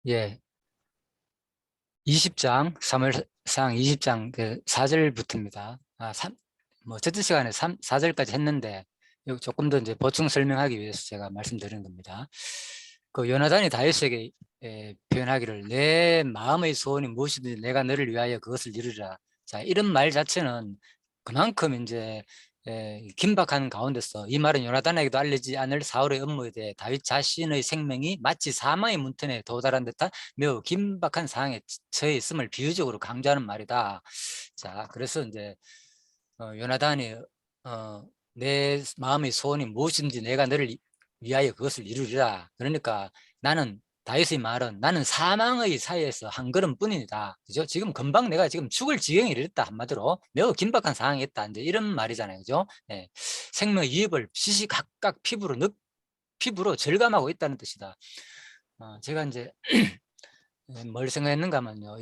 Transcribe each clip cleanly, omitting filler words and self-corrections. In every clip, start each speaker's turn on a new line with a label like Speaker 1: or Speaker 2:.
Speaker 1: 예, 20장, 사무엘상 20장 그 4절부터입니다. 뭐, 첫째 시간에 4절까지 했는데, 여기 조금 더 이제 보충 설명하기 위해서 제가 말씀드리는 겁니다. 그 요나단이 다윗에게 표현하기를 내 마음의 소원이 무엇이든지 내가 너를 위하여 그것을 이루리라. 자, 이런 말 자체는 그만큼 이제 긴박한 가운데서 이 말은 요나단에게도 알리지 않을 사울의 업무에 대해 다윗 자신의 생명이 마치 사망의 문턱에 도달한 듯한 매우 긴박한 상황에 처해 있음을 비유적으로 강조하는 말이다. 자, 그래서 이제 요나단이 내 마음의 소원이 무엇인지 내가 너를 위하여 그것을 이루리라. 그러니까 나는 다윗의 말은 나는 사망의 사이에서 한 걸음뿐이다. 그죠? 지금 금방 내가 지금 죽을 지경에 이르렀다. 한마디로 매우 긴박한 상황에 있다. 이제 이런 말이잖아요. 그죠? 예. 생명의 위협을 시시각각 피부로 절감하고 있다는 뜻이다. 제가 이제 뭘 생각했는가 하면요.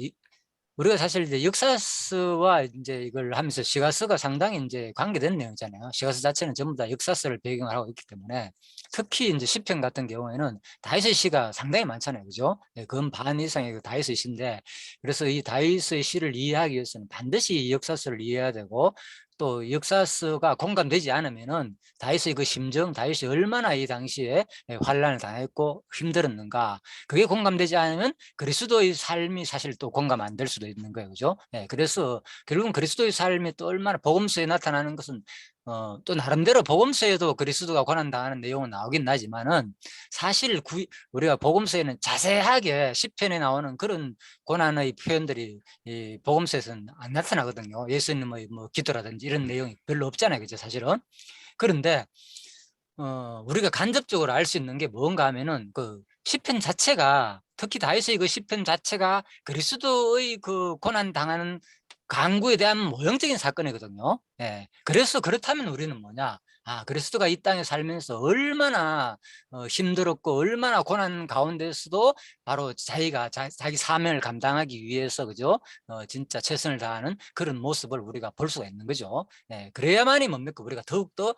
Speaker 1: 우리가 사실 이제 역사서와 이제 이걸 하면서 시가서가 상당히 이제 관계된 내용이잖아요. 시가서 자체는 전부 다 역사서를 배경을 하고 있기 때문에 특히 이제 시편 같은 경우에는 다윗의 시가 상당히 많잖아요. 그죠? 네, 근 반 이상의 그 다윗의 시인데 그래서 이 다윗의 시를 이해하기 위해서는 반드시 이 역사서를 이해해야 되고 또 역사서가 공감되지 않으면은 다윗의 그 심정, 다윗이 얼마나 이 당시에 환란을 당했고 힘들었는가 그게 공감되지 않으면 그리스도의 삶이 사실 또 공감 안 될 수도 있는 거예요. 그죠? 예, 그래서 결국은 그리스도의 삶이 또 얼마나 복음서에 나타나는 것은 또 나름대로 복음서에도 그리스도가 고난당하는 내용은 나오긴 나지만은 사실 우리가 복음서에는 자세하게 시편에 나오는 그런 고난의 표현들이 이 복음서에서는 안 나타나거든요. 예수님의 뭐 기도라든지 이런 내용이 별로 없잖아요. 그죠? 사실은. 그런데 우리가 간접적으로 알 수 있는 게 뭔가 하면은 그 시편 자체가 특히 다윗의 그 시편 자체가 그리스도의 그 고난 당하는 강구에 대한 모형적인 사건이거든요. 예. 그래서 그렇다면 우리는 뭐냐? 그리스도가 이 땅에 살면서 얼마나 힘들었고 얼마나 고난 가운데서도 바로 자기 사명을 감당하기 위해서 그죠? 진짜 최선을 다하는 그런 모습을 우리가 볼 수가 있는 거죠. 예. 그래야만이 뭡니까? 우리가 더욱더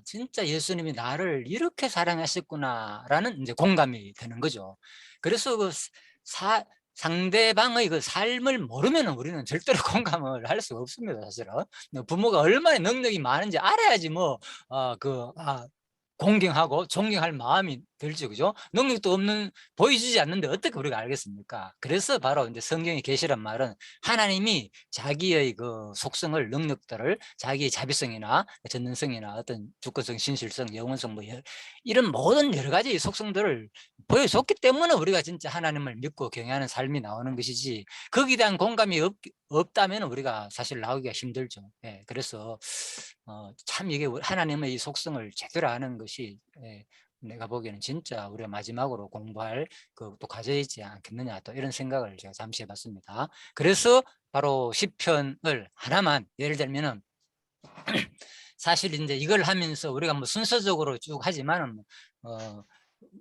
Speaker 1: 진짜 예수님이 나를 이렇게 사랑하셨구나라는 이제 공감이 되는 거죠. 그래서 그 상대방의 그 삶을 모르면 우리는 절대로 공감을 할 수가 없습니다, 사실은. 부모가 얼마나 능력이 많은지 알아야지 공경하고 존경할 마음이 들죠, 그죠? 능력도 없는, 보여주지 않는데 어떻게 우리가 알겠습니까? 그래서 바로 이제 성경의 계시란 말은 하나님이 자기의 그 속성을, 능력들을 자기의 자비성이나 전능성이나 어떤 주권성, 신실성, 영원성 이런 모든 여러 가지 속성들을 보여줬기 때문에 우리가 진짜 하나님을 믿고 경외하는 삶이 나오는 것이지 거기에 대한 공감이 없다면 우리가 사실 나오기가 힘들죠. 예, 그래서 참 이게 하나님의 이 속성을 제대로 아는 것이 내가 보기에는 진짜 우리가 마지막으로 공부할 또 과제이지 않겠느냐 또 이런 생각을 제가 잠시 해봤습니다. 그래서 바로 시편을 하나만 예를 들면은 사실 이제 이걸 하면서 우리가 뭐 순서적으로 쭉 하지만은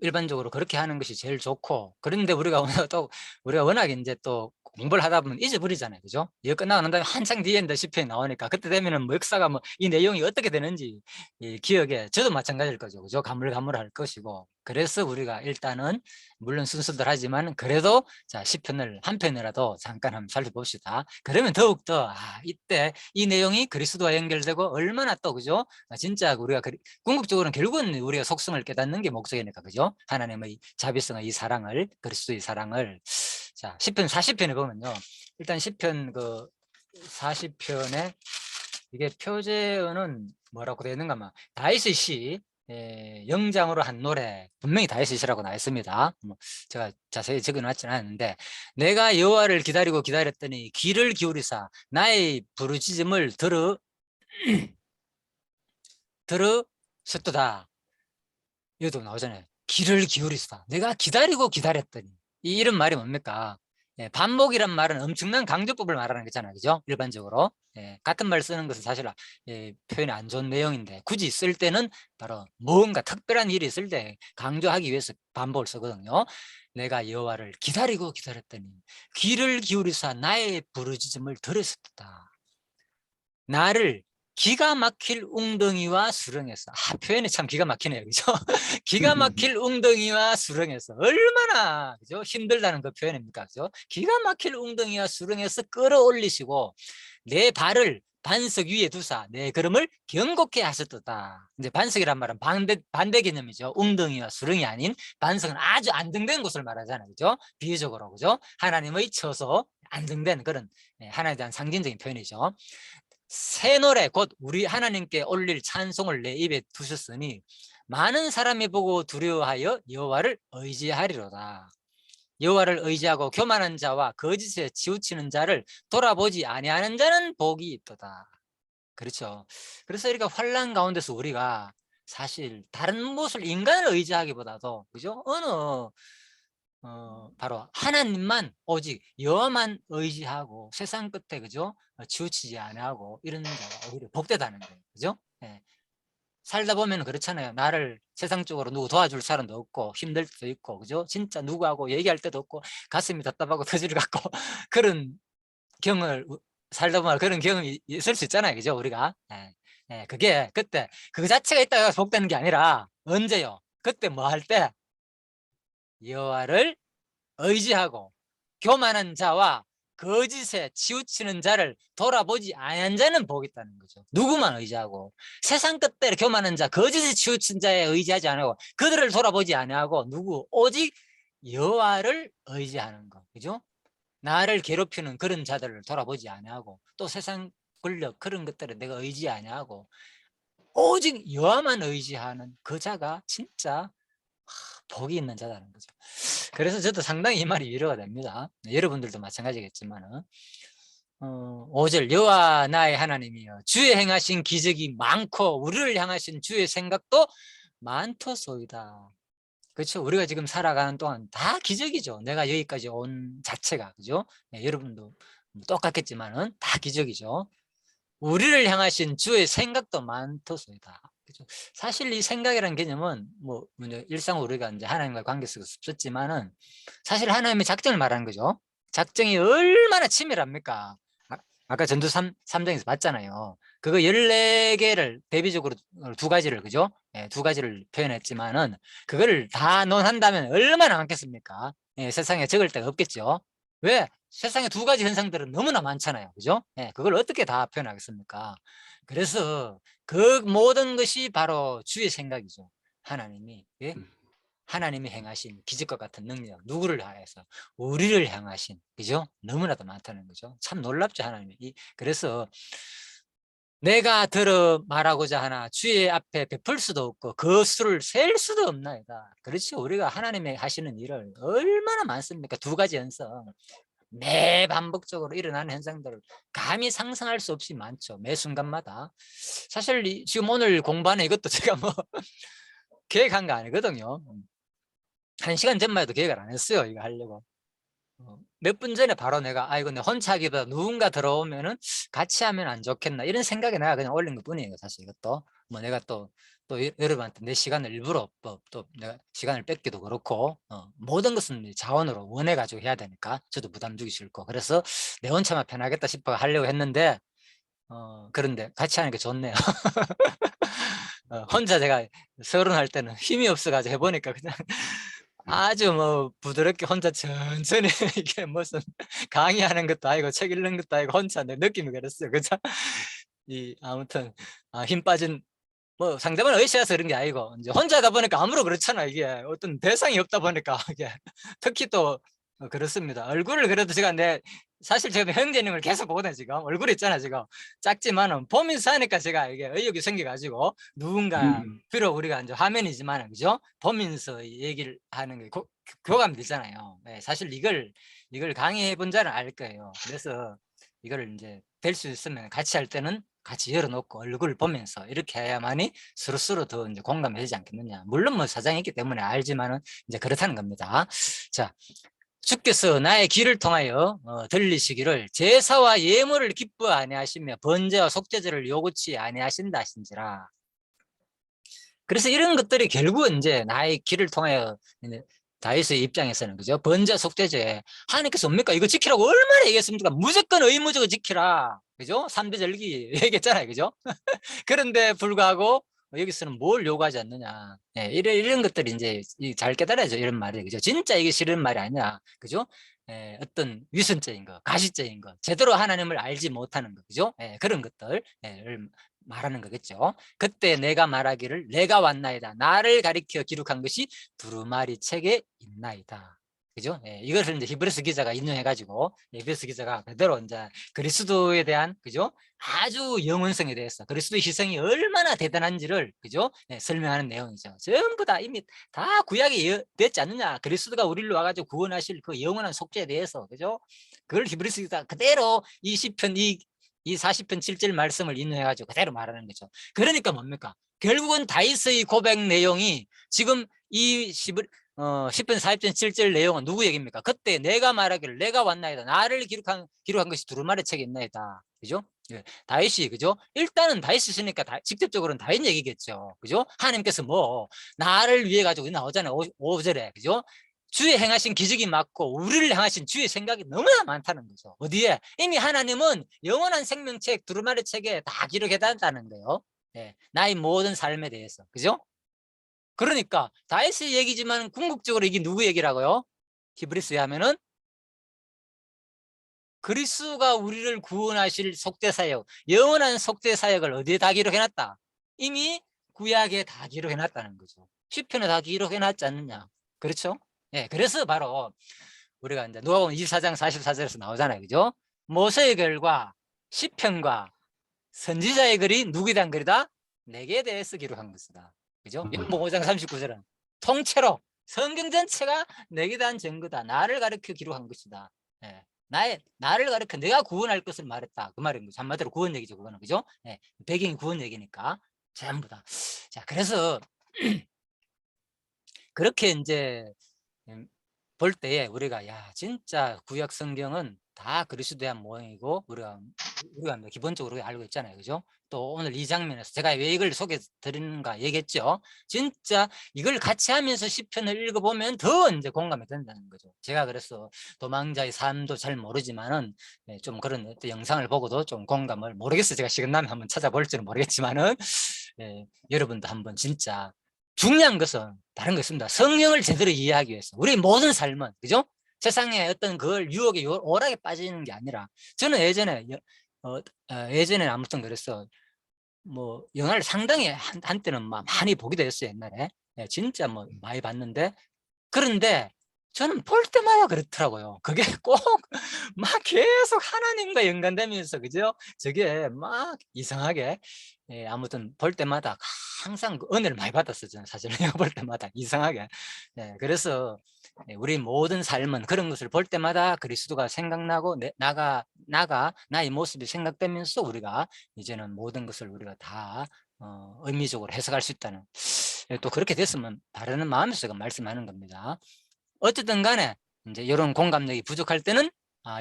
Speaker 1: 일반적으로 그렇게 하는 것이 제일 좋고 그런데 우리가 또 우리가 워낙 이제 또 공부를 하다 보면 잊어버리잖아요. 그죠? 이거 끝나고 난 다음에 한창 뒤에 이제 시편이 나오니까 그때 되면은 뭐 역사가 뭐 이 내용이 어떻게 되는지 이 기억에 저도 마찬가지일 거죠. 그죠? 가물가물할 것이고 그래서 우리가 일단은 물론 순서들 하지만 그래도 자 시편을 한 편이라도 잠깐 한번 살펴봅시다. 그러면 더욱더 이때 이 내용이 그리스도와 연결되고 얼마나 또 그죠? 진짜 우리가 궁극적으로는 결국은 우리가 속성을 깨닫는 게 목적이니까 그죠? 하나님의 자비성의 이 사랑을 그리스도의 사랑을 자 시편 40편에 보면요 일단 시편 그 40편에 이게 표제어는 뭐라고 되어 있는가 하면 다윗의 시 영장으로 한 노래 분명히 다윗의 시라고 나와 있습니다. 제가 자세히 적어놨지는 않았는데 내가 여호와를 기다리고 기다렸더니 귀를 기울이사 나의 부르짖음을 들으셨도다. 이것도 나오잖아요. 귀를 기울이시다. 내가 기다리고 기다렸더니. 이런 말이 뭡니까? 반복이란 말은 엄청난 강조법을 말하는 거잖아요. 그죠? 일반적으로. 같은 말 쓰는 것은 사실 표현이 안 좋은 내용인데 굳이 쓸 때는 바로 뭔가 특별한 일이 있을 때 강조하기 위해서 반복을 쓰거든요. 내가 여호와를 기다리고 기다렸더니 귀를 기울이사 나의 부르짖음을 들으셨다. 나를 기가 막힐 웅덩이와 수렁에서. 표현이 참 기가 막히네요. 그죠? 기가 막힐 웅덩이와 수렁에서. 얼마나, 그죠? 힘들다는 그 표현입니까? 그죠? 기가 막힐 웅덩이와 수렁에서 끌어올리시고, 내 발을 반석 위에 두사 내 걸음을 경고케 하셨도다. 이제 반석이란 말은 반대 개념이죠. 웅덩이와 수렁이 아닌 반석은 아주 안정된 곳을 말하잖아요. 그죠? 비유적으로. 그죠? 하나님의 처소, 안정된 그런 하나님에 대한 상징적인 표현이죠. 새 노래 곧 우리 하나님께 올릴 찬송을 내 입에 두셨으니 많은 사람이 보고 두려워하여 여호와를 의지하리로다. 여호와를 의지하고 교만한 자와 거짓에 치우치는 자를 돌아보지 아니하는 자는 복이 있도다. 그렇죠. 그래서 이렇게 환난 가운데서 우리가 사실 다른 무엇을 인간을 의지하기보다도 그죠? 바로 하나님만 오직 여호와만 의지하고 세상 끝에 그죠? 치우치지 아니하고 이런 자가 오히려 복되다는 거예요. 그죠? 예. 살다 보면 그렇잖아요. 나를 세상적으로 누구 도와줄 사람도 없고 힘들 때도 있고 그죠? 진짜 누구하고 얘기할 때도 없고 가슴이 답답하고 터질 같고 그런 경을 살다 보면 그런 경험이 있을 수 있잖아요. 그죠? 우리가. 예. 예. 그게 그때 그 자체가 있다가 복되는 게 아니라 언제요? 그때 뭐 할 때? 여호와를 의지하고 교만한 자와 거짓에 치우치는 자를 돌아보지 아니한 자는 복이 있다는 거죠. 누구만 의지하고 세상 끝대로 교만한 자, 거짓에 치우친 자에 의지하지 않고 그들을 돌아보지 아니하고 누구 오직 여호와를 의지하는 거, 그죠? 나를 괴롭히는 그런 자들을 돌아보지 아니하고 또 세상 권력 그런 것들을 내가 의지 아니하고 오직 여호와만 의지하는 그 자가 진짜 복이 있는 자라는 거죠. 그래서 저도 상당히 이 말이 위로가 됩니다. 여러분들도 마찬가지겠지만은 5절 여호와 나의 하나님이여 주의 행하신 기적이 많고 우리를 향하신 주의 생각도 많토소이다. 그렇죠. 우리가 지금 살아가는 동안 다 기적이죠. 내가 여기까지 온 자체가 그죠. 네, 여러분도 똑같겠지만은 다 기적이죠. 우리를 향하신 주의 생각도 많토소이다. 그렇죠. 사실 이 생각이라는 개념은 뭐 일상 우리가 이제 하나님과 관계 속에서 썼지만은 사실 하나님의 작정을 말하는 거죠. 작정이 얼마나 치밀합니까? 아까 전도 3장에서 봤잖아요. 그거 14개를 대비적으로 두 가지를 그죠? 예, 두 가지를 표현했지만은 그거를 다 논한다면 얼마나 많겠습니까? 예, 세상에 적을 데가 없겠죠. 왜? 세상에 두 가지 현상들은 너무나 많잖아요. 그죠? 예, 그걸 어떻게 다 표현하겠습니까? 그래서 그 모든 것이 바로 주의 생각이죠. 하나님이. 예? 하나님이 행하신 기적과 같은 능력, 누구를 향해서? 우리를 향하신, 그죠? 너무나도 많다는 거죠. 참 놀랍죠, 하나님이. 그래서 내가 들어 말하고자 하나 주의 앞에 베풀 수도 없고 그 수를 셀 수도 없나이다. 그렇죠. 우리가 하나님의 하시는 일을 얼마나 많습니까? 두 가지 현상. 매 반복적으로 일어나는 현상들을 감히 상상할 수 없이 많죠. 매 순간마다. 사실 지금 오늘 공부하는 이것도 제가 뭐 계획한 거 아니거든요. 1시간 전만 해도 계획을 안 했어요. 이거 하려고. 몇 분 전에 바로 내가 이거 내 혼자 하기보다 누군가 들어오면은 같이 하면 안 좋겠나 이런 생각에 내가 그냥 올린 것 뿐이에요. 사실 이것도 뭐 내가 또 여러분한테 내 시간을 일부러 또 내가 시간을 뺏기도 그렇고 모든 것은 자원으로 원해 가지고 해야 되니까 저도 부담 주기 싫고 그래서 내 혼자만 편하겠다 싶어 하려고 했는데 그런데 같이 하니까 좋네요. 혼자 제가 서른할 때는 힘이 없어가지고 해보니까 그냥 아주 뭐 부드럽게 혼자 천천히 이게 무슨 강의하는 것도 아니고 책 읽는 것도 아니고 혼자 내 느낌이 그랬어요. 그죠? 아무튼 힘 빠진 뭐 상대방 의시해서 그런 게 아니고 이제 혼자다 보니까 아무로 그렇잖아. 이게 어떤 대상이 없다 보니까 이게 특히 또 그렇습니다. 얼굴을 그래도 제가 사실 제가 형제님을 계속 보거든요. 지금 얼굴 있잖아. 지금 작지만은 보면서 하니까 제가 이게 의욕이 생겨가지고 누군가 비록 우리가 이제 화면이지만 그죠? 보면서 얘기를 하는 게 교감이 되잖아요. 네, 사실 이걸 강의해 본 자는 알 거예요. 그래서 이거를 이제 될 수 있으면 같이 할 때는 같이 열어놓고 얼굴을 보면서 이렇게 해야만이 서로 더 이제 공감이 되지 않겠느냐. 물론 뭐 사정이 있기 때문에 알지만은 이제 그렇다는 겁니다. 자, 주께서 나의 귀를 통하여 들리시기를 제사와 예물을 기뻐 아니하시며 번제와 속죄제를 요구치 아니하신다 하신지라. 그래서 이런 것들이 결국은 이제 나의 귀를 통하여 다윗의 입장에서는 그죠? 번제 속죄제 하나님께서 뭡니까? 이거 지키라고 얼마나 얘기했습니까? 무조건 의무적으로 지키라. 그죠? 3대 절기 얘기했잖아요. 그죠? 그런데 불구하고 여기서는 뭘 요구하지 않느냐. 예, 이런 것들이 이제 잘 깨달아야죠. 이런 말이. 그죠? 진짜 이게 싫은 말이 아니라. 그죠? 예, 어떤 위선적인 거, 가시적인 거, 제대로 하나님을 알지 못하는 거. 그죠? 예, 그런 것들을 말하는 거겠죠. 그때 내가 말하기를 내가 왔나이다. 나를 가리켜 기록한 것이 두루마리 책에 있나이다. 그죠? 예, 이것을 이제 히브리서 기자가 인용해가지고 히브리서 기자가 그대로 이제 그리스도에 대한 그죠? 아주 영원성에 대해서 그리스도의 희생이 얼마나 대단한지를 그죠? 예, 설명하는 내용이죠. 전부 다 이미 다 구약에 됐지 않느냐? 그리스도가 우리를 와가지고 구원하실 그 영원한 속죄에 대해서 그죠? 그걸 히브리서 기자가 그대로 이 시편 이 40편 7절 말씀을 인용해가지고 그대로 말하는 거죠. 그러니까 뭡니까? 결국은 다윗의 고백 내용이 지금 이 10편 40편 7절 내용은 누구 얘기입니까? 그때 내가 말하기를 내가 왔나이다. 나를 기록한 것이 두루마리 책에 있나이다. 그죠? 예, 다윗이 그죠? 일단은 다윗이 있으니까 직접적으로는 다윗 얘기겠죠. 그죠? 하나님께서 뭐 나를 위해 가지고 나오잖아요. 5절에 그죠? 주의 행하신 기적이 맞고 우리를 향하신 주의 생각이 너무나 많다는 거죠. 어디에? 이미 하나님은 영원한 생명책 두루마리 책에 다 기록해놨다는 거예요. 예, 나의 모든 삶에 대해서. 그죠? 그러니까 다윗의 얘기지만 궁극적으로 이게 누구 얘기라고요? 히브리서에 하면은 그리스도가 우리를 구원하실 속죄사역, 영원한 속죄사역을 어디에 다 기록해놨다? 이미 구약에 다 기록해놨다는 거죠. 시편에 다 기록해놨지 않느냐? 그렇죠? 예, 그래서 바로 우리가 이제 누가복음 24장 44절에서 나오잖아요. 그죠? 모세의 글과 시편과 선지자의 글이 누구에 대한 글이다? 내게 대해서 기록한 것이다. 그죠? 요한복음 5장 39절은 통째로 성경 전체가 내게 대한 증거다. 나를 가르쳐 기록한 것이다. 예. 나를 가르쳐 내가 구원할 것을 말했다. 그 말인 거죠. 한마디로 구원 얘기죠. 그거는. 그죠? 예. 배경이 구원 얘기니까. 전부 다. 자, 그래서 그렇게 이제 볼 때에 우리가 야 진짜 구약 성경은 다 그리스도에 대한 모형이고 우리가 기본적으로 알고 있잖아요. 그죠? 또 오늘 이 장면에서 제가 왜 이걸 소개해 드리는가 얘기했죠. 진짜 이걸 같이 하면서 시편을 읽어보면 더 이제 공감이 된다는 거죠. 제가 그래서 도망자의 삶도 잘 모르지만은 좀 그런 영상을 보고도 좀 공감을 모르겠어요. 제가 시간 나면 한번 찾아볼지는 모르겠지만은 여러분도 한번 진짜 중요한 것은 다른 거 있습니다. 성령을 제대로 이해하기 위해서 우리 모든 삶은 그죠? 세상에 어떤 그걸 유혹에 오락에 빠지는 게 아니라 저는 예전에 아무튼 그랬어. 뭐 영화를 상당히 한때는 많이 보기도 했어요. 옛날에 진짜 뭐 많이 봤는데 그런데 저는 볼 때마다 그렇더라고요. 그게 꼭 막 계속 하나님과 연관되면서 그죠? 저게 막 이상하게 아무튼 볼 때마다 항상 그 은혜를 많이 받았어요. 저는 사실 볼 때마다 이상하게. 그래서 우리 모든 삶은 그런 것을 볼 때마다 그리스도가 생각나고 나의 모습이 생각되면서 우리가 이제는 모든 것을 우리가 다 의미적으로 해석할 수 있다는 또 그렇게 됐으면 바라는 마음에서 제가 말씀하는 겁니다. 어쨌든 간에 이제 이런 공감력이 부족할 때는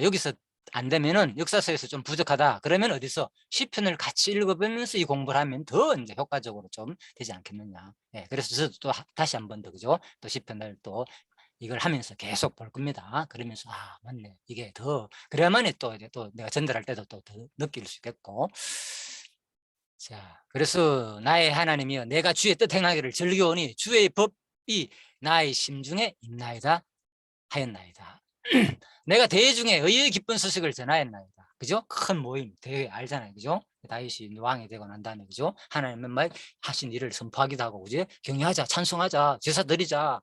Speaker 1: 여기서 안 되면은 역사서에서 좀 부족하다 그러면 어디서 시편을 같이 읽어보면서 이 공부를 하면 더 이제 효과적으로 좀 되지 않겠느냐. 그래서 저도 또 다시 한 번 더 그죠? 또 시편을 또 이걸 하면서 계속 볼 겁니다. 그러면서 맞네 이게 더 그래야만이 또 이제 또 내가 전달할 때도 또 더 느낄 수 있겠고. 자, 그래서 나의 하나님이여 내가 주의 뜻 행하기를 즐겨오니 주의 법이 나의 심중에 있나이다 하였나이다. 내가 대중에 의의 기쁜 소식을 전하였나이다. 그죠? 큰 모임, 대회 알잖아요. 그죠? 다윗이 왕이 되고 난 다음에, 그죠? 하나님의 말 하신 일을 선포하기도 하고, 그죠? 경외하자, 찬송하자, 제사 드리자.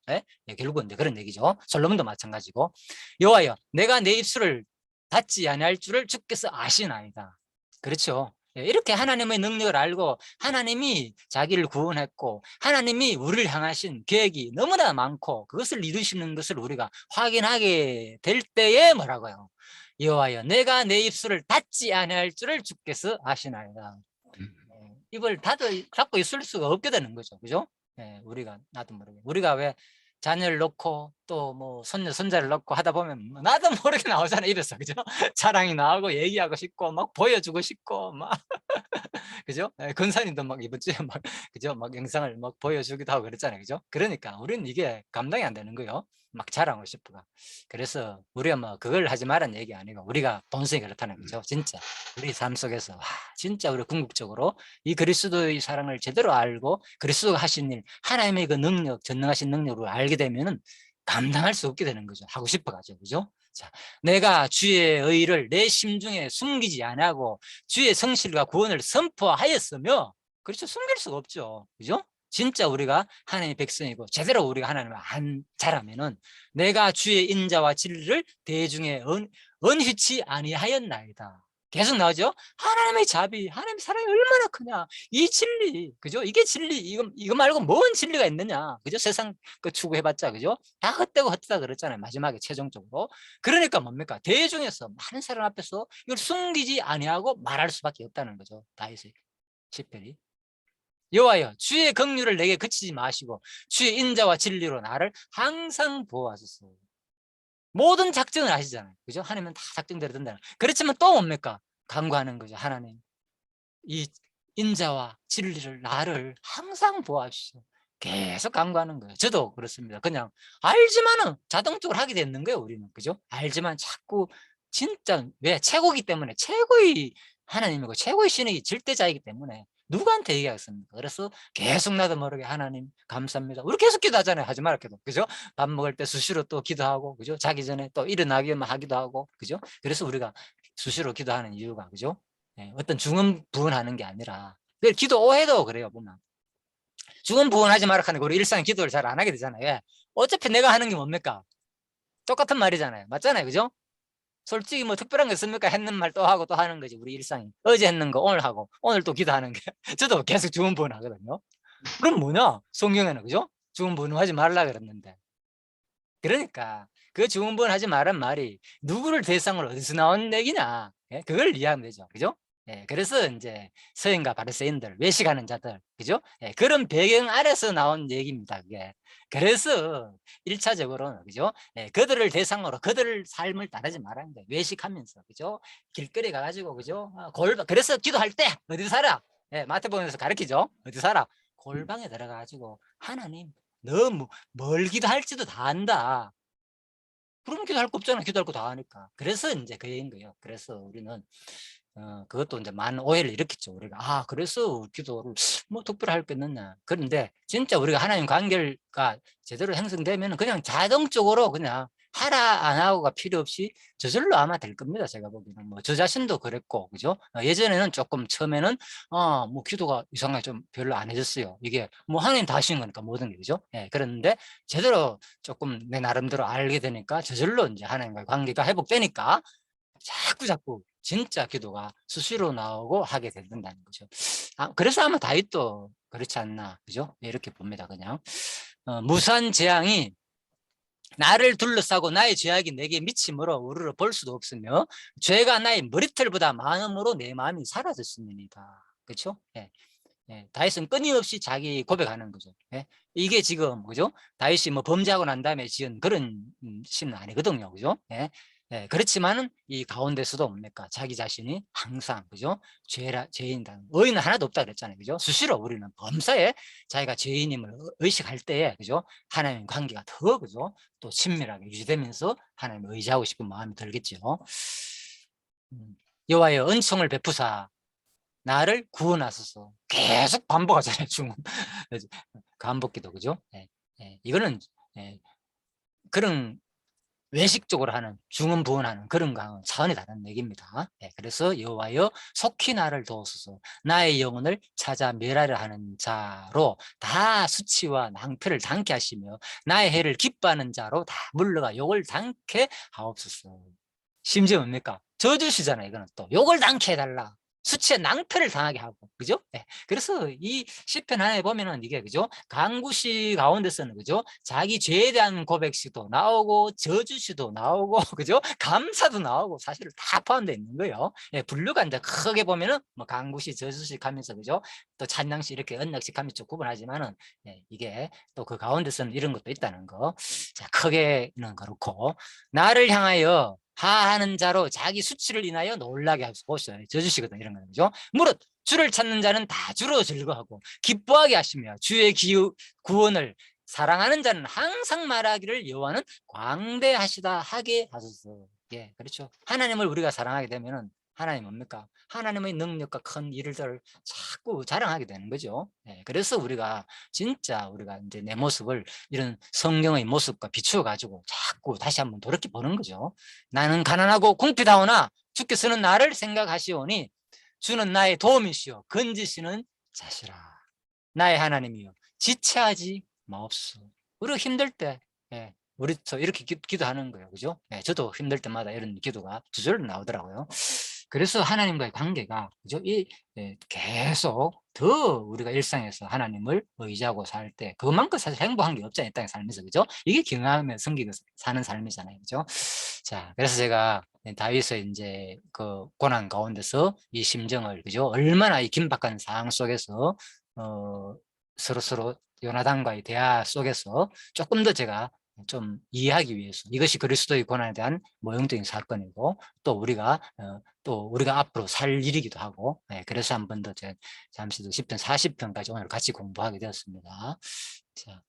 Speaker 1: 결국은 그런 얘기죠. 솔로몬도 마찬가지고. 여호와여, 내가 내 입술을 닫지 아니할 줄을 주께서 아시나이다. 그렇죠? 이렇게 하나님의 능력을 알고 하나님이 자기를 구원했고 하나님이 우리를 향하신 계획이 너무나 많고 그것을 이루시는 것을 우리가 확인하게 될 때에 뭐라고요? 여호와여 내가 내 입술을 닫지 아니할 줄을 주께서 아시나이다. 입을 닫고 있을 수가 없게 되는 거죠. 그죠? 우리가 나도 모르게 우리가 왜 자녀를 놓고 또 뭐 손녀 손자를 낳고 하다 보면 뭐 나도 모르게 나오잖아요, 입에서. 그죠? 자랑이 나오고 얘기하고 싶고 막 보여주고 싶고 막 그죠? 예, 권사님도 막 이번 주에 막 그죠? 막 영상을 막 보여주기도 하고 그랬잖아요. 그죠? 그러니까 우리는 이게 감당이 안 되는 거예요. 막 자랑하고 싶어가. 그래서 우리가 뭐 그걸 하지 말라는 얘기 아니고 우리가 본성이 그렇다는 거죠. 진짜 우리 삶 속에서 진짜 우리 궁극적으로 이 그리스도의 사랑을 제대로 알고 그리스도가 하신 일, 하나님의 그 능력, 전능하신 능력을 알게 되면은 감당할 수 없게 되는 거죠. 하고 싶어가지고. 그죠? 자, 내가 주의 의를 내 심중에 숨기지 아니하고 주의 성실과 구원을 선포하였으며, 그렇죠? 숨길 수가 없죠. 그죠? 진짜 우리가 하나님의 백성이고 제대로 우리가 하나님을 안 잘하면은 내가 주의 인자와 진리를 대중에 언휘치 아니하였나이다. 계속 나오죠. 하나님의 자비, 하나님의 사랑이 얼마나 크냐. 이 진리, 그죠? 이게 진리. 이거 말고 뭔 진리가 있느냐. 그죠? 세상 그 추구해봤자, 그죠? 다 헛되고 헛되다 그랬잖아요. 마지막에 최종적으로. 그러니까 뭡니까? 대중에서 많은 사람 앞에서 이걸 숨기지 아니하고 말할 수밖에 없다는 거죠. 다윗의 시편이. 여호와여, 주의 긍휼을 내게 그치지 마시고 주의 인자와 진리로 나를 항상 보호하소서. 모든 작정을 아시잖아요. 그죠? 하나님은 다 작정대로 된다. 그렇지만 또 뭡니까? 간구하는 거죠. 하나님, 이 인자와 진리를 나를 항상 보호하시오. 계속 간구하는 거예요. 저도 그렇습니다. 그냥 알지만은 자동적으로 하게 되는 거예요. 우리는. 그죠? 알지만 자꾸 진짜 왜? 최고이기 때문에, 최고의 하나님이고 최고의 신이 절대자이기 때문에 누구한테 얘기하겠습니까? 그래서 계속 나도 모르게 하나님 감사합니다. 우리 계속 기도하잖아요. 하지 말아도. 그죠? 밥 먹을 때 수시로 또 기도하고, 그죠? 자기 전에 또 일어나기만 하기도 하고, 그죠? 그래서 우리가 수시로 기도하는 이유가, 그죠? 예, 어떤 중언부언하는 게 아니라, 기도 오해도 그래요. 보면 중언부언하지 마라 하는 거 우리 일상 기도를 잘 안 하게 되잖아요. 왜? 어차피 내가 하는 게 뭡니까? 똑같은 말이잖아요. 맞잖아요. 그죠? 솔직히 뭐 특별한 게 있습니까? 했는 말 또 하고 또 하는 거지. 우리 일상이. 어제 했는 거 오늘 하고, 오늘 또 기도하는 게. 저도 계속 중언부언 하거든요. 그럼 뭐냐? 성경에는, 그죠? 중언부언하지 말라 그랬는데. 그러니까 그 중언부언하지 말란 말이 누구를 대상으로 어디서 나온 얘기냐? 예? 그걸 이해하면 되죠. 그죠? 예, 그래서 이제 서인과 바리새인들, 외식하는 자들, 그죠? 예, 그런 배경 아래서 나온 얘기입니다. 그게. 그래서 1차적으로는, 그죠? 예, 그들을 대상으로 그들을 삶을 따르지 말라는 거예요. 외식하면서, 그죠? 길거리 가가지고, 그죠? 그래서 기도할 때 어디 살아? 예, 마태복음에서 가르치죠. 어디 살아? 골방에 들어가가지고 하나님, 너무 뭘 기도할지도 다 안다. 그러면 기도할 거 없잖아. 기도할 거 다 하니까. 그래서 이제 그 얘기인 거예요. 그래서 우리는 그것도 이제 많은 오해를 일으켰죠. 우리가 그래서 기도를 뭐 특별히 할 게 있느냐. 그런데 진짜 우리가 하나님 관계가 제대로 형성되면 그냥 자동적으로 그냥 하라 안 하고가 필요 없이 저절로 아마 될 겁니다. 제가 보기에는 뭐 저 자신도 그랬고, 그죠? 예전에는 조금 처음에는 뭐 기도가 이상하게 좀 별로 안 해졌어요. 이게 뭐 하나님 다 하신 거니까 모든 게, 그죠? 예, 그런데 제대로 조금 내 나름대로 알게 되니까 저절로 이제 하나님과의 관계가 회복되니까 자꾸 진짜 기도가 수시로 나오고 하게 된다는 거죠. 그래서 아마 다윗도 그렇지 않나, 그죠? 이렇게 봅니다. 그냥 무수한 재앙이 나를 둘러싸고 나의 죄악이 내게 미침으로 우르르 볼 수도 없으며 죄가 나의 머리털보다 많음으로 내 마음이 사라졌습니다. 그렇죠? 예. 예, 다윗은 끊임없이 자기 고백하는 거죠. 예? 이게 지금, 그죠? 다윗이 뭐 범죄하고 난 다음에 지은 그런 시는 아니거든요. 그죠? 예? 예, 그렇지만은 이 가운데서도 뭡니까? 자기 자신이 항상, 그죠? 죄인다. 의인은 하나도 없다 그랬잖아요. 그죠? 수시로 우리는 범사에 자기가 죄인임을 의식할 때에, 그죠? 하나님 관계가 더, 그죠? 또 친밀하게 유지되면서 하나님을 의지하고 싶은 마음이 들겠죠. 여호와여 은총을 베푸사 나를 구원하소서. 계속 반복하잖아요. 중원 반복기도, 그죠? 예, 예. 이거는 그런 외식적으로 하는 중언부언하는 그런 차원이 다른 얘기입니다. 예, 그래서 여호와여 속히 나를 도우소서. 나의 영혼을 찾아 멸하려 하는 자로 다 수치와 낭패를 당케 하시며 나의 해를 기뻐하는 자로 다 물러가 욕을 당케 하옵소서. 심지어 뭡니까? 저주시잖아요. 이거는 또 욕을 당케 해달라. 수치에 낭패를 당하게 하고, 그죠? 예. 그래서 이 시편 하나에 보면은 이게, 그죠? 강구시 가운데서는, 그죠? 자기 죄에 대한 고백시도 나오고, 저주시도 나오고, 그죠? 감사도 나오고, 사실 다 포함되어 있는 거예요. 예, 분류가 이제 크게 보면은, 뭐, 강구시, 저주시 하면서, 그죠? 또 찬양시 이렇게 언약식 하면서 좀 구분하지만은, 예, 이게 또 그 가운데서는 이런 것도 있다는 거. 자, 크게는 그렇고, 나를 향하여 하하는 자로 자기 수치를 인하여 놀라게 하소서. 저주시거든, 이런 거는. 그죠? 무릇 주를 찾는 자는 다 주로 즐거워하고 기뻐하게 하시며 주의 구원을 사랑하는 자는 항상 말하기를 여호와는 광대하시다 하게 하소서. 예, 그렇죠. 하나님을 우리가 사랑하게 되면은 하나님 뭡니까? 하나님의 능력과 큰 일들을 자꾸 자랑하게 되는 거죠. 예, 그래서 우리가 진짜 우리가 이제 내 모습을 이런 성경의 모습과 비추어 가지고 자꾸 다시 한번 돌이켜 보는 거죠. 나는 가난하고 궁핍하오나 주께서는 나를 생각하시오니 주는 나의 도움이시오 건지시는 자시라. 나의 하나님이여 지체하지 마옵소서. 우리가 힘들 때, 예, 우리도 이렇게 기도하는 거예요. 그죠? 예, 저도 힘들 때마다 이런 기도가 저절로 나오더라고요. 그래서 하나님과의 관계가, 그죠? 예, 계속 더 우리가 일상에서 하나님을 의지하고 살 때 그만큼 사실 행복한 게 없잖아요. 이 땅에 살면서. 그죠? 이게 경외하며 섬기고 사는 삶이잖아요. 그죠? 자, 그래서 제가 다윗의 이제 그 고난 가운데서 이 심정을, 그죠? 얼마나 이 긴박한 상황 속에서 서로 요나단과의 대화 속에서 조금 더 제가 좀 이해하기 위해서, 이것이 그리스도의 고난에 대한 모형적인 사건이고 또 우리가 앞으로 살 일이기도 하고, 네, 그래서 한 번 더 제가 잠시 더 10편 40편까지 오늘 같이 공부하게 되었습니다. 자,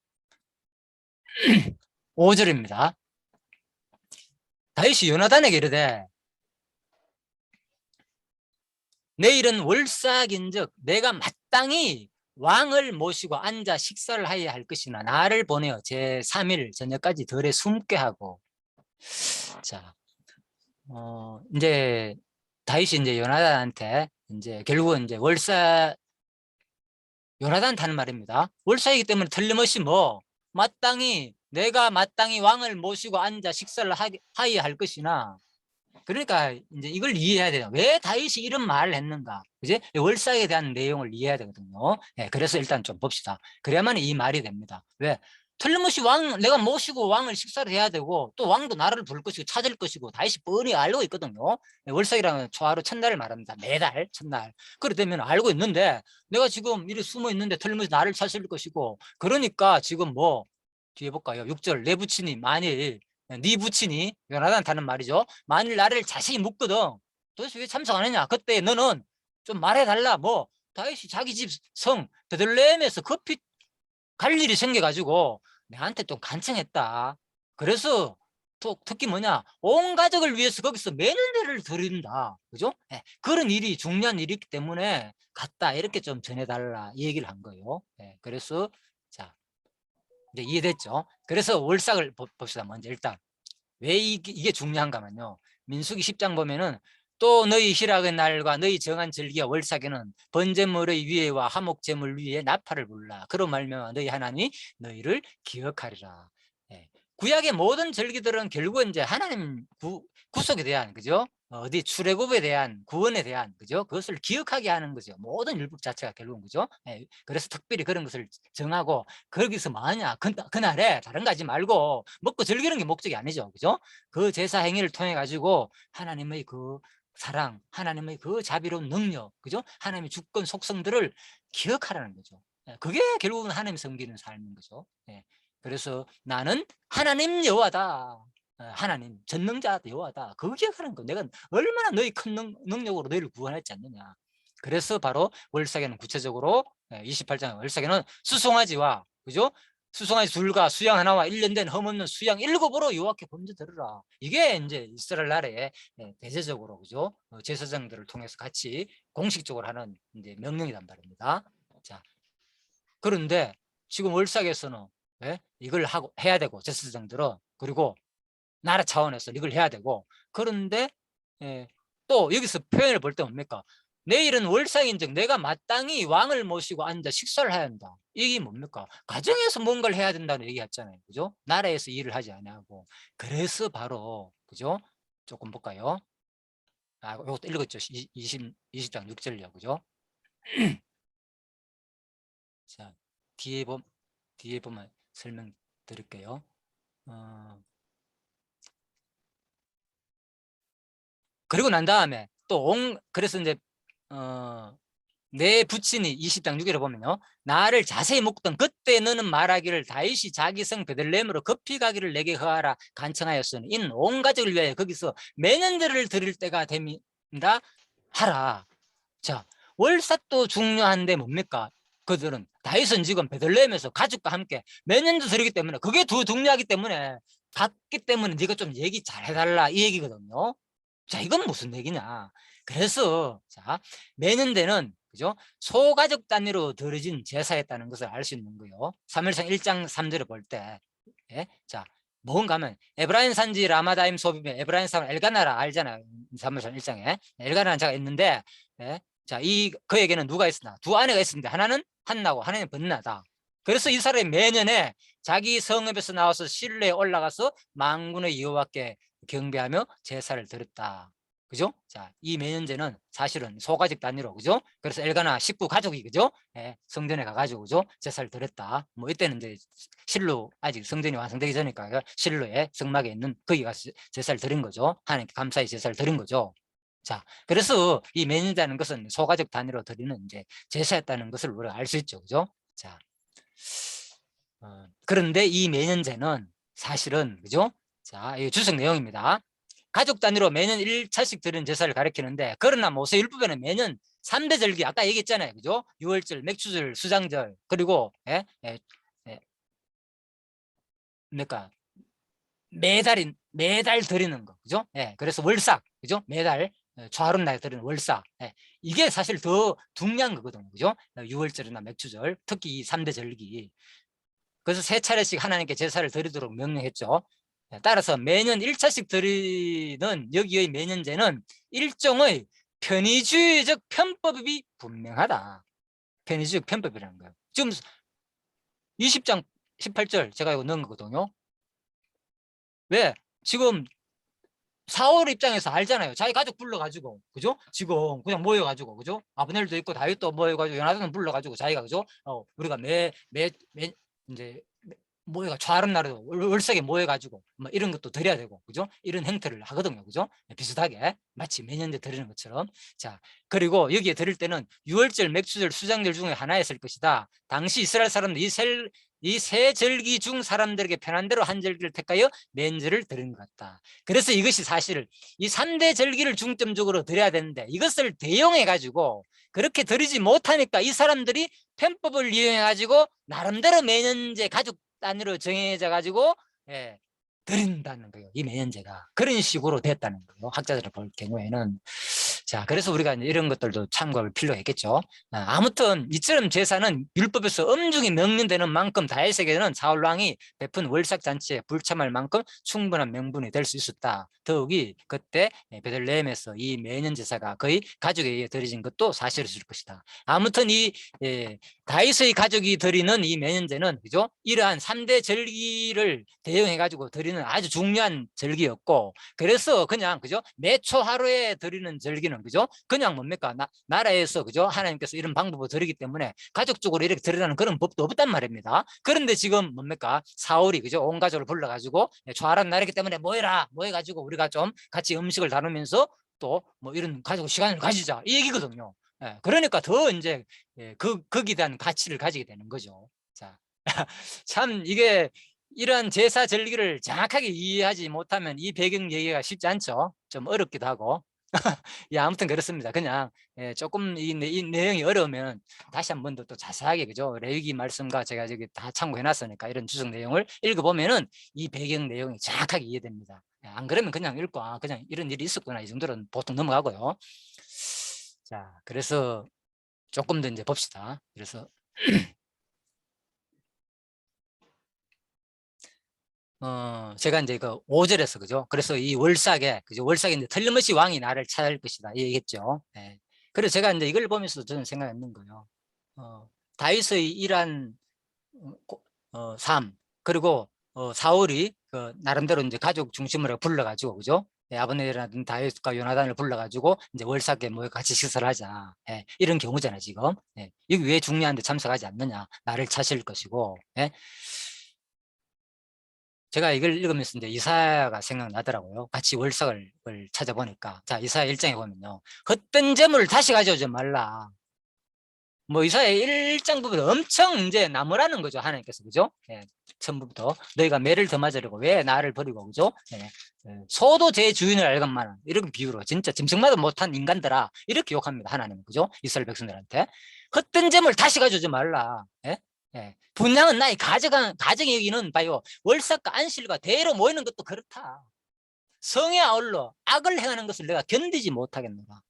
Speaker 1: 5절입니다. 다윗이 요나단에게 이르되 내일은 월삭인즉 내가 마땅히 왕을 모시고 앉아 식사를 하여야 할 것이나 나를 보내어 제3일 저녁까지 들에 숨게 하고. 자, 이제 다윗이 이제 요나단한테 이제 결국은 이제 요나단한테 하는 말입니다. 월사이기 때문에 틀림없이 뭐 내가 마땅히 왕을 모시고 앉아 식사를 하여야 할 것이나, 그러니까 이제 이걸 이해해야 돼요. 왜 다윗이 이런 말을 했는가? 그지? 월삭에 대한 내용을 이해해야 되거든요. 예, 그래서 일단 좀 봅시다. 그래야만 이 말이 됩니다. 왜? 틀림없이 내가 모시고 왕을 식사를 해야 되고 또 왕도 나를 부를 것이고 찾을 것이고 다윗이 뻔히 알고 있거든요. 예, 월삭이라는 초하루 첫날을 말합니다. 매달 첫날. 그렇다면 알고 있는데 내가 지금 이리 숨어 있는데 틀림없이 나를 찾을 것이고, 그러니까 지금 뭐 뒤에 볼까요? 6절 내 부친이 만일, 네 부친이 요나단한테 하는 말이죠. 만일 나를 자세히 묻거든 도대체 왜 참석 안 했냐? 그때 너는 좀 말해달라. 뭐 다윗이 자기 집 성 베들레헴에서 급히 갈 일이 생겨가지고 내한테 좀 간청했다. 그래서 특히 뭐냐, 온 가족을 위해서 거기서 매년대를 드린다. 그죠? 예, 그런 일이 중요한 일이기 때문에 갔다 이렇게 좀 전해달라 이 얘기를 한 거예요. 예, 그래서 자 이제 이해됐죠? 그래서 월삭을 봅시다. 먼저 일단 왜 이게 중요한가면요, 민수기 10장 보면은 또 너희 희락의 날과 너희 정한 절기와 월삭에는 번제물의 위에와 화목제물 위에 나팔을 불라. 그로 말미암아 너희 하나님이 너희를 기억하리라. 예. 구약의 모든 절기들은 결국은 이제 하나님 구속에 대한, 그죠? 어디 출애굽에 대한, 구원에 대한, 그죠? 그것을 기억하게 하는 거죠. 모든 율법 자체가 결국은, 그죠? 예. 그래서 특별히 그런 것을 정하고 거기서 뭐하냐, 그날에 다른 거 하지 말고 먹고 즐기는 게 목적이 아니죠. 그죠? 그 제사 행위를 통해 가지고 하나님의 그 사랑, 하나님의 그 자비로운 능력, 그죠? 하나님의 주권 속성들을 기억하라는 거죠. 예, 그게 결국은 하나님 섬기는 삶인 거죠. 예, 그래서 나는 하나님 여호와다. 하나님 전능자 여호와다. 그거 기억하는 거. 내가 얼마나 너희 큰 능력으로 너희를 구원했지 않느냐. 그래서 바로 월삭에는 구체적으로 28장 월삭에는 수송아지와, 그죠? 수송아지 둘과 수양 하나와 1년 된 흠없는 수양 7으로 여호와께 범죄 들으라. 이게 이제 이스라엘 나라의 대제적으로, 그죠? 제사장들을 통해서 같이 공식적으로 하는 이제 명령이란 말입니다. 자, 그런데 지금 월삭에서는 이걸 하고 해야 되고, 제사장들은, 그리고 나라 차원에서 이걸 해야 되고, 그런데 또 여기서 표현을 볼 때 뭡니까? 내일은 월삭인즉 내가 마땅히 왕을 모시고 앉아 식사를 해야 한다. 이게 뭡니까? 가정에서 뭔가를 해야 된다는 얘기했잖아요. 그죠? 나라에서 일을 하지 않냐고. 그래서 바로, 그죠? 조금 볼까요? 이것도 읽었죠. 20장 6절이요. 그죠? 자, 뒤에 보면 설명드릴게요. 그리고 난 다음에 또 그래서 이제 내 부친이 20장 6절에 보면요, 나를 자세히 묵던 그때 너는 말하기를 다윗이 자기 성 베들레헴으로 급히 가기를 내게 허하라 간청하였으니 이는 온 가족을 위하여 거기서 매년제를 드릴 때가 됩니다 하라. 자, 월삭도 중요한데 뭡니까? 그들은 다윗은 지금 베들레헴에서 가족과 함께 매년도 드리기 때문에 그게 더 중요하기 때문에 갔기 때문에 네가 좀 얘기 잘 해달라 이 얘기거든요. 자, 이건 무슨 얘기냐? 그래서 자, 매년대는 그죠? 소가족 단위로 드려진 제사였다는 것을 알 수 있는 거예요. 사무엘상 1장 3절에 볼 때, 예? 자, 뭔가 하면 에브라임 산지 라마다임 소비면 에브라임 사람 엘가나라 알잖아요. 사무엘상 1장에 엘가나라는 자가 있는데, 예? 자, 그에게는 누가 있으나 두 아내가 있었는데 하나는 한나고 하나는 번나다. 그래서 이 사람이 매년에 자기 성읍에서 나와서 실내에 올라가서 만군의 여호와께 경배하며 제사를 드렸다. 그죠? 자, 이 매년제는 사실은 소가족 단위로, 그죠? 그래서 엘가나 식구 가족이, 그죠? 예, 성전에 가가지고, 그죠? 제사를 드렸다. 뭐, 이때는 이제 실로, 아직 성전이 완성되기 전이니까, 실로에 성막에 있는 거기 가서 제사를 드린 거죠. 하나님께 감사의 제사를 드린 거죠. 자, 그래서 이 매년제라는 것은 소가족 단위로 드리는 이제 제사였다는 것을 우리가 알 수 있죠. 그죠? 자, 그런데 이 매년제는 사실은, 그죠? 자, 이 주석 내용입니다. 가족 단위로 매년 1차씩 드리는 제사를 가리키는데, 그러나 모세율법에는 매년 3대 절기, 아까 얘기했잖아요. 그죠? 유월절, 맥추절, 수장절, 그리고, 그러니까 매달 드리는 거. 그죠? 예, 그래서 월삭, 그죠? 매달, 초하룻날 드리는 월삭. 예, 이게 사실 더 중요한 거거든요. 그죠? 유월절이나 맥추절, 특히 이 3대 절기. 그래서 3차례씩 하나님께 제사를 드리도록 명령했죠. 따라서 매년 1차씩 드리는 여기의 매년제는 일종의 편의주의적 편법이 분명하다. 편의주의적 편법이라는 거예요. 지금 20장 18절 제가 이거 넣은 거거든요. 왜? 지금 사울 입장에서 알잖아요. 자기 가족 불러가지고, 그죠? 지금 그냥 모여가지고, 그죠? 아브넬도 있고 다윗도 모여가지고 요나단은 불러가지고 자기가, 그죠? 우리가 이제 모여가 좌른 날에도 월석에 모여가지고 뭐 이런 것도 드려야 되고, 그죠? 이런 행태를 하거든요. 그죠? 비슷하게 마치 매년대 드리는 것처럼. 자, 그리고 여기에 드릴 때는 유월절, 맥추절, 수장절 중에 하나였을 것이다. 당시 이스라엘 사람들 이 세 절기 중 사람들에게 편한 대로 한 절기를 택하여 맨절을 드린 것 같다. 그래서 이것이 사실 이 3대 절기를 중점적으로 드려야 되는데 이것을 대용해 가지고 그렇게 드리지 못하니까 이 사람들이 편법을 이용해 가지고 나름대로 매년제 가족 단위로 정해져 가지고, 예, 드린다는 거예요. 이 매년제가 그런 식으로 됐다는 거예요. 학자들을 볼 경우에는. 자, 그래서 우리가 이런 것들도 참고할 필요가 있겠죠. 아무튼 이처럼 제사는 율법에서 엄중히 명령되는 만큼 다윗에게는 사울 왕이 베푼 월삭 잔치에 불참할 만큼 충분한 명분이 될 수 있었다. 더욱이 그때 베들레헴에서 이 매년 제사가 거의 가족에 의해 드려진 것도 사실일 것이다. 아무튼 이 다윗의 가족이 드리는 이 매년제는, 그죠? 이러한 3대 절기를 대용해 가지고 드리는 아주 중요한 절기였고, 그래서 그냥, 그죠? 매초 하루에 드리는 절기는, 그죠? 그냥 뭡니까? 나라에서, 그죠? 하나님께서 이런 방법을 드리기 때문에 가족적으로 이렇게 드리라는 그런 법도 없단 말입니다. 그런데 지금 뭡니까? 사울이, 그죠? 온 가족을 불러가지고 초하란 날이기 때문에 모여가지고 우리가 좀 같이 음식을 나누면서 또 뭐 이런 가지고 시간을 가지자 이 얘기거든요. 예, 그러니까 더 이제 거기에 대한 가치를 가지게 되는 거죠. 자, 참 이게 이런 제사 절기를 정확하게 이해하지 못하면 이 배경 얘기가 쉽지 않죠. 좀 어렵기도 하고. 예, 아무튼 그렇습니다. 그냥 조금 이 내용이 어려우면 다시 한 번 더 또 자세하게, 그죠? 레위기 말씀과 제가 저기 다 참고해 놨으니까 이런 주석 내용을 읽어보면은 이 배경 내용이 정확하게 이해됩니다. 안 그러면 그냥 읽고 그냥 이런 일이 있었구나 이 정도로는 보통 넘어가고요. 자, 그래서 조금 더 이제 봅시다. 그래서 제가 이제 그 5절에서, 그죠? 그래서 이 월삭에, 그죠? 월삭에 이제 틀림없이 왕이 나를 찾을 것이다. 이 얘기했죠. 네. 그래서 제가 이제 이걸 보면서 저는 생각했는 거예요. 다윗의 이러한 삶, 그리고 사울이 그 나름대로 이제 가족 중심으로 불러가지고, 그죠? 아브넬이라든 다윗과 요나단을 불러가지고 이제 월삭에 뭐 같이 식사를 하자. 이런 경우잖아 지금. 여기 왜 중요한데 참석하지 않느냐? 나를 차실 것이고. 제가 이걸 읽으면서 이제 이사야가 생각나더라고요. 같이 월삭을 찾아보니까. 자, 이사야 1장에 보면요. 헛된 재물을 다시 가져오지 말라. 뭐 이사야 1장 부분 엄청 이제 나무라는 거죠. 하나님께서. 그죠? 처음부터 너희가 매를 더 맞으려고 왜 나를 버리고. 그죠? 소도 제 주인을 알건만은 이렇게 비유로 진짜 짐승마다 못한 인간들아 이렇게 욕합니다. 하나님은. 그죠? 이스라엘 백성들한테 헛된 재물 다시 가져오지 말라. 분량은 나의 가정이 여기는 봐요. 월삭과 안식일과 대로 모이는 것도 그렇다. 성에 아울러 악을 행하는 것을 내가 견디지 못하겠노라.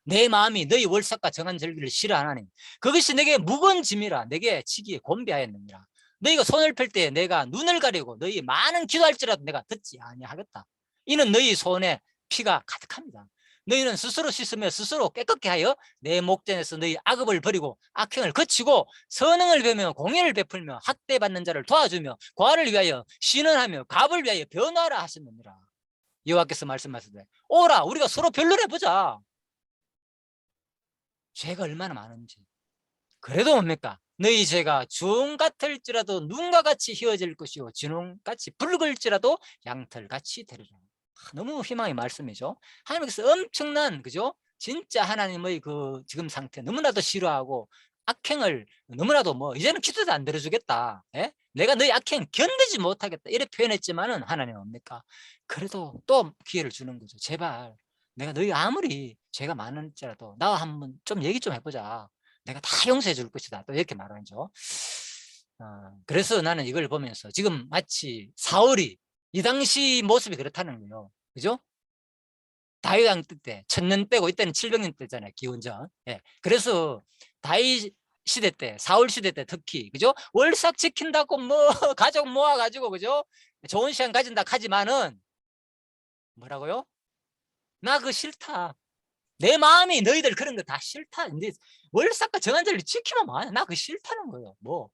Speaker 1: 내 마음이 너희 월삭과 정한 절기를 싫어하나니 그것이 내게 무거운 짐이라 내게 치기에 곤비하였느니라. 너희가 손을 펼 때 내가 눈을 가리고 너희 많은 기도할지라도 내가 듣지 아니하겠다. 이는 너희 손에 피가 가득합니다. 너희는 스스로 씻으며 스스로 깨끗게 하여 내 목전에서 너희 악업을 버리고 악행을 거치고 선행을 배우며 공의를 베풀며 학대받는 자를 도와주며 과를 위하여 신원하며 갑을 위하여 변화하라 하셨느니라. 여호와께서 말씀하시되 오라 우리가 서로 변론해보자. 죄가 얼마나 많은지. 그래도 뭡니까? 너희 죄가 중 같을지라도 눈과 같이 휘어질 것이요 진홍같이 붉을지라도 양털같이 되리라. 너무 희망의 말씀이죠. 하나님께서 엄청난, 그죠? 진짜 하나님의 그 지금 상태 너무나도 싫어하고 악행을 너무나도 뭐 이제는 기도도 안 들어주겠다. 내가 너희 악행 견디지 못하겠다 이렇게 표현했지만은 하나님은 뭡니까? 그래도 또 기회를 주는 거죠. 제발 내가 너희 아무리 죄가 많을지라도 나와 한번 좀 얘기 좀 해보자. 내가 다 용서해 줄 것이다. 또 이렇게 말하죠. 그래서 나는 이걸 보면서 지금 마치 사울이 이 당시 모습이 그렇다는 거예요. 그죠? 다윗 왕 때 1000년 빼고 이때는 700년 때잖아요. 기원전. 그래서 다윗 시대 때, 사울 시대 때 특히, 그죠? 월삭 지킨다고 뭐 가족 모아가지고, 그죠? 좋은 시간 가진다 하지만은 뭐라고요? 나 그거 싫다. 내 마음이 너희들 그런 거 다 싫다. 근데 월삭과 정한절을 지키면 뭐하냐? 나 그거 싫다는 거예요. 뭐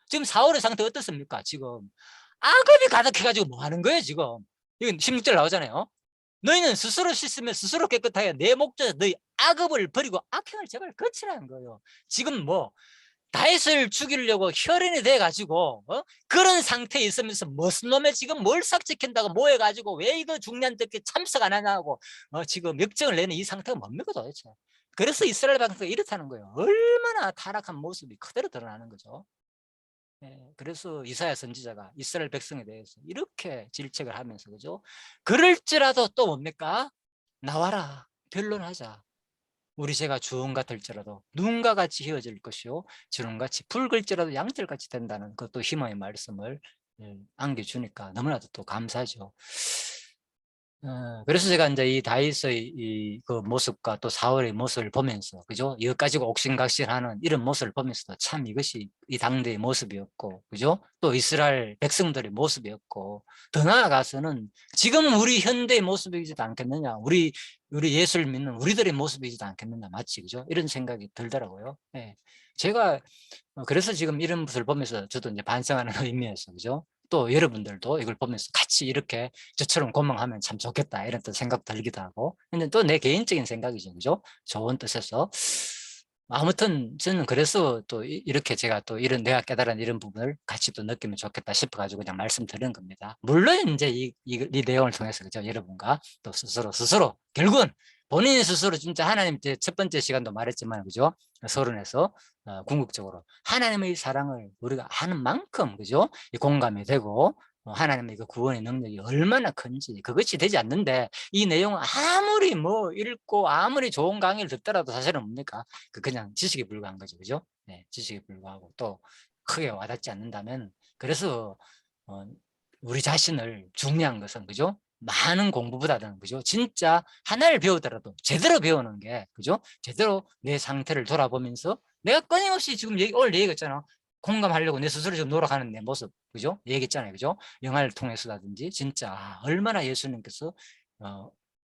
Speaker 1: 지금 4월의 상태 어떻습니까? 지금 악업이 가득해가지고 뭐 하는 거예요? 지금 이건 16절 나오잖아요. 너희는 스스로 씻으면 스스로 깨끗하여 내 목전에서 너희 악업을 버리고 악행을 제발 거치라는 거예요. 지금 뭐 다윗을 죽이려고 혈연이 돼가지고 그런 상태에 있으면서 무슨 놈의 지금 몰삭 지킨다고 모여가지고 왜 이거 중년들끼리 참석 안 하냐고 지금 역정을 내는 이 상태가 뭡니까 도대체. 그래서 이스라엘 백성가 이렇다는 거예요. 얼마나 타락한 모습이 그대로 드러나는 거죠. 그래서 이사야 선지자가 이스라엘 백성에 대해서 이렇게 질책을 하면서, 그죠? 그럴지라도 또 뭡니까? 나와라, 변론하자. 우리 죄가 주홍 같을지라도 눈과 같이 휘어질 것이요 주홍같이 붉을지라도 양털같이 된다는 그것도 희망의 말씀을 안겨주니까 너무나도 또 감사하죠. 그래서 제가 이제 이 다윗의 그 모습과 또 사울의 모습을 보면서, 그죠? 이것 가지고 옥신각신하는 이런 모습을 보면서도 참 이것이 이 당대의 모습이었고, 그죠? 또 이스라엘 백성들의 모습이었고, 더 나아가서는 지금 우리 현대의 모습이지도 않겠느냐? 우리 예수를 믿는 우리들의 모습이지도 않겠느냐? 마치, 그죠? 이런 생각이 들더라고요. 제가 그래서 지금 이런 것을 보면서 저도 이제 반성하는 의미에서, 그죠? 또 여러분들도 이걸 보면서 같이 이렇게 저처럼 고망하면 참 좋겠다 이런 또 생각 들기도 하고. 근데 또 내 개인적인 생각이죠, 그죠? 좋은 뜻에서. 아무튼 저는 그래서 또 이렇게 제가 또 이런 내가 깨달은 이런 부분을 같이 또 느끼면 좋겠다 싶어가지고 그냥 말씀드린 겁니다. 물론 이제 이 내용을 통해서, 그죠? 여러분과 또 스스로 결국은 본인 스스로 진짜 하나님 첫 번째 시간도 말했지만, 그죠? 서론에서 궁극적으로 하나님의 사랑을 우리가 아는 만큼, 그죠? 공감이 되고 하나님의 그 구원의 능력이 얼마나 큰지 그것이 되지 않는데, 이 내용은 아무리 뭐 읽고 아무리 좋은 강의를 듣더라도 사실은 뭡니까? 그냥 지식에 불과한 거죠, 그죠? 지식에 불과하고 또 크게 와닿지 않는다면, 그래서 우리 자신을 중요한 것은, 그죠? 많은 공부보다는, 그죠? 진짜 하나를 배우더라도 제대로 배우는 게, 그죠? 제대로 내 상태를 돌아보면서 내가 끊임없이 지금 오늘 얘기했잖아. 공감하려고 내 스스로 지금 노력하는 내 모습, 그죠? 얘기했잖아요, 그죠? 영화를 통해서라든지 진짜 얼마나 예수님께서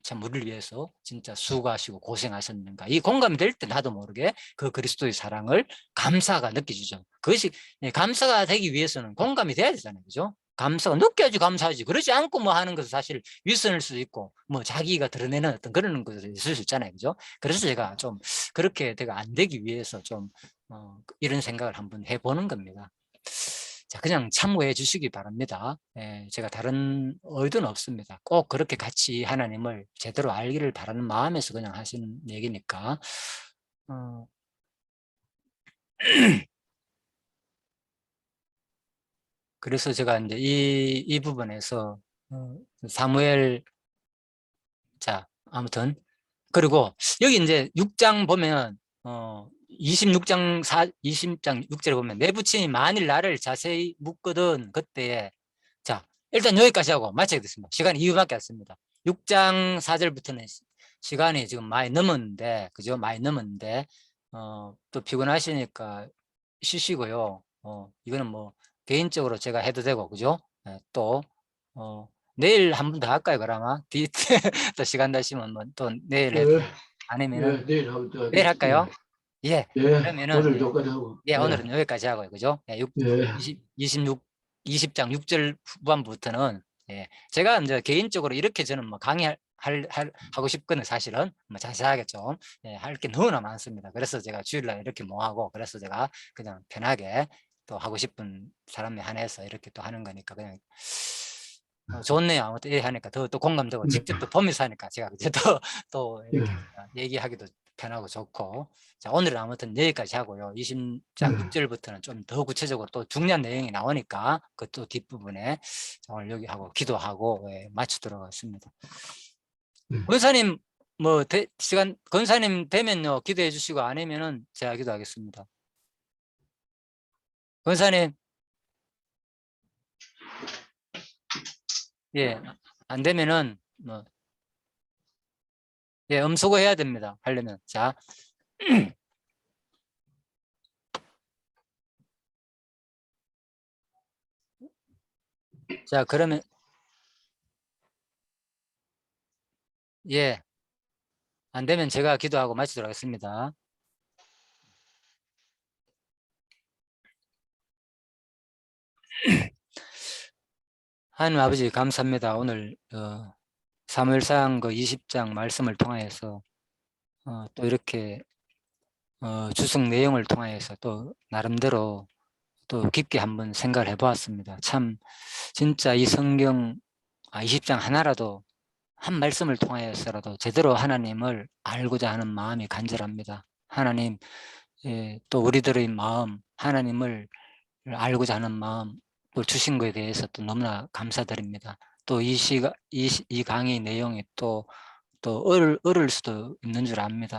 Speaker 1: 참 우리를 위해서 진짜 수고하시고 고생하셨는가, 이 공감이 될 때 나도 모르게 그 그리스도의 사랑을 감사가 느껴지죠. 그것이 감사가 되기 위해서는 공감이 돼야 되잖아요, 그죠? 감사가 느껴야지 감사하지. 그러지 않고 뭐 하는 것은 사실 윗선일 수도 있고 뭐 자기가 드러내는 어떤 그런 것이 있을 수 있잖아요. 그죠? 그래서 제가 좀 그렇게 내가 안 되기 위해서 좀 이런 생각을 한번 해보는 겁니다. 자, 그냥 참고해 주시기 바랍니다. 예, 제가 다른 의도는 없습니다. 꼭 그렇게 같이 하나님을 제대로 알기를 바라는 마음에서 그냥 하시는 얘기니까. 그래서 제가 이제 이 부분에서 사무엘, 자, 아무튼 그리고 여기 이제 6장 보면 26장 20장 6절에 보면 내 부친이 만일 나를 자세히 묻거든 그때에, 자, 일단 여기까지 하고 마치겠습니다. 시간이 2분밖에 안 씁니다. 6장 4절부터는 시간이 지금 많이 넘었는데, 그죠? 많이 넘었는데 또 피곤하시니까 쉬시고요. 이거는 뭐 개인적으로 제가 해도 되고, 그죠? 네, 또 내일 한 번 더 할까요? 그러면 또 시간 되시면 뭐 또 내일 해도 아니면은
Speaker 2: 네, 내일 한번 더
Speaker 1: 내일 할까요? 예.
Speaker 2: 예,
Speaker 1: 그러면은
Speaker 2: 오늘 여기까지 하고.
Speaker 1: 예, 오늘은 여기까지 하고요. 그죠? 예,
Speaker 2: 예.
Speaker 1: 20장 6절 후반부터는 예, 제가 이제 개인적으로 이렇게 저는 뭐 하고 싶거든요. 사실은 뭐 자세하게 좀 할 게 너무나 많습니다. 그래서 제가 주일날 이렇게 뭐 하고, 그래서 제가 그냥 편하게 또 하고 싶은 사람에 한해서 이렇게 또 하는 거니까 그냥 좋네요. 아무튼 이렇게 하니까 더 공감되고 직접 또 보면서 하니까 제가 이제 또 이렇게 얘기하기도 편하고 좋고. 자, 오늘은 아무튼 여기까지 하고요. 20장 6절부터는 좀 더 구체적으로 또 중요한 내용이 나오니까 그 또 뒷부분에 오늘 여기 하고 기도하고 마치도록 하겠습니다. 권사님 뭐 시간 권사님 되면요 기도해 주시고, 아니면은 제가 기도하겠습니다. 권사님, 예, 안 되면은 뭐 예, 음소거 해야 됩니다. 하려면. 자. 자, 그러면 예, 안 되면 제가 기도하고 마치도록 하겠습니다. 하나님 아버지 감사합니다. 오늘 사무엘상 그 20장 말씀을 통하여서 또 이렇게 주석 내용을 통하여서 또 나름대로 또 깊게 한번 생각을 해보았습니다. 참 진짜 이 성경 20장 하나라도 한 말씀을 통하여서라도 제대로 하나님을 알고자 하는 마음이 간절합니다. 하나님, 또 우리들의 마음, 하나님을 알고자 하는 마음 또 주신 것에 대해서 또 너무나 감사드립니다. 또 이 강의 내용이 또 어릴 수도 있는 줄 압니다.